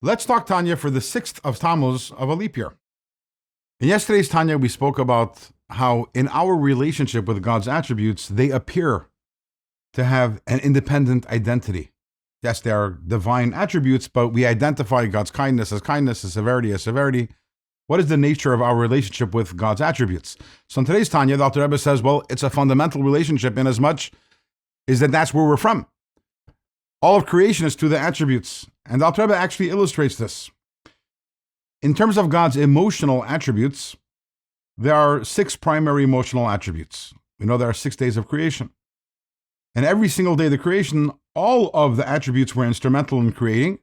Let's talk Tanya for the 6th of Tamuz of a leap year. In yesterday's Tanya, we spoke about how in our relationship with God's attributes, they appear to have an independent identity. Yes, they are divine attributes, but we identify God's kindness, His severity as severity. What is the nature of our relationship with God's attributes? So in today's Tanya, the Alter Rebbe says, well, it's a fundamental relationship in as much as that's where we're from. All of creation is to the attributes. And the Alter Rebbe actually illustrates this. In terms of God's emotional attributes, there are 6 primary emotional attributes. We know there are 6 days of creation. And every single day of the creation, all of the attributes were instrumental in creating,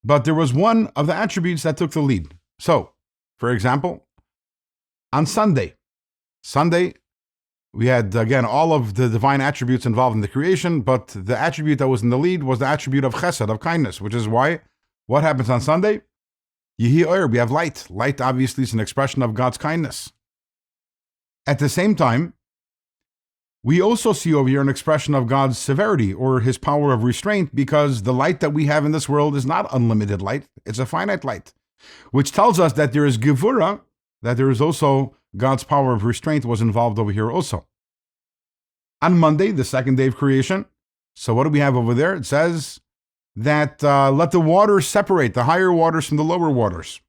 but there was one of the attributes that took the lead. So, for example, on Sunday, we had, again, all of the divine attributes involved in the creation, but the attribute that was in the lead was the attribute of chesed, of kindness, which is why, what happens on Sunday? Yehi Oyer, we have light. Light, obviously, is an expression of God's kindness. At the same time, we also see over here an expression of God's severity, or His power of restraint, because the light that we have in this world is not unlimited light, it's a finite light, which tells us that there is gevura, that there is also God's power of restraint was involved over here also. On Monday, the 2nd day of creation, so what do we have over there? It says that let the waters separate, the higher waters from the lower waters.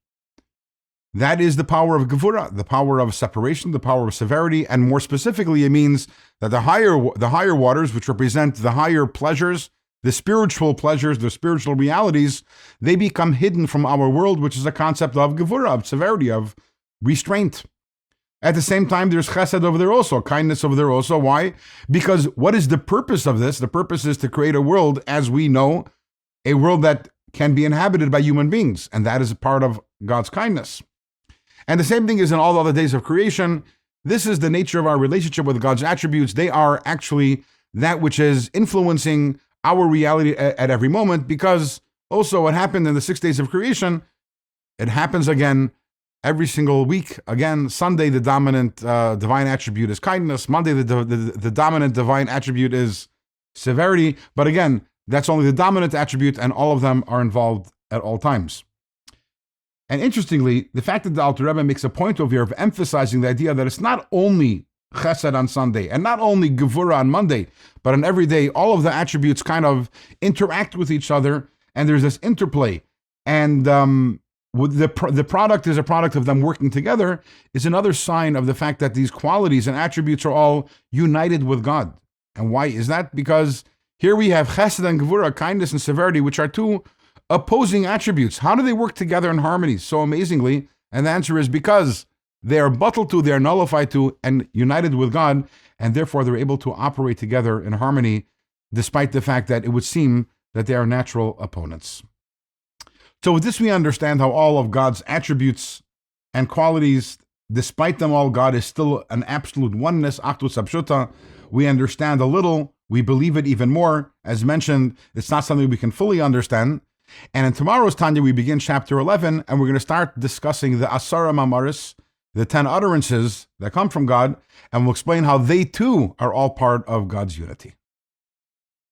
That is the power of gevura, the power of separation, the power of severity, and more specifically, it means that the higher waters, which represent the higher pleasures, the spiritual pleasures, the spiritual realities, they become hidden from our world, which is a concept of gevura, of severity, of restraint. At the same time, there's chesed over there also, kindness over there also. Why? Because what is the purpose of this? The purpose is to create a world, as we know, a world that can be inhabited by human beings, and that is a part of God's kindness. And the same thing is in all the other days of creation. This is the nature of our relationship with God's attributes. They are actually that which is influencing our reality at every moment, because also what happened in the 6 days of creation, it happens again every single week. Again, Sunday, the dominant divine attribute is kindness. Monday, the dominant divine attribute is severity. But again, that's only the dominant attribute, and all of them are involved at all times. And interestingly, the fact that the Alter Rebbe makes a point over here of emphasizing the idea that it's not only chesed on Sunday and not only gevura on Monday, but on every day, all of the attributes kind of interact with each other, and there's this interplay. And the product is a product of them working together, is another sign of the fact that these qualities and attributes are all united with God. And why is that? Because here we have chesed and gevura, kindness and severity, which are 2 opposing attributes. How do they work together in harmony so amazingly? And the answer is because they are bottled to, they are nullified to, and united with God, and therefore they're able to operate together in harmony, despite the fact that it would seem that they are natural opponents. So with this, we understand how all of God's attributes and qualities, despite them all, God is still an absolute oneness, achdus apshuta. We understand a little, we believe it even more. As mentioned, it's not something we can fully understand. And in tomorrow's Tanya, we begin chapter 11, and we're going to start discussing the Asara Mamaris, the 10 utterances that come from God, and we'll explain how they too are all part of God's unity.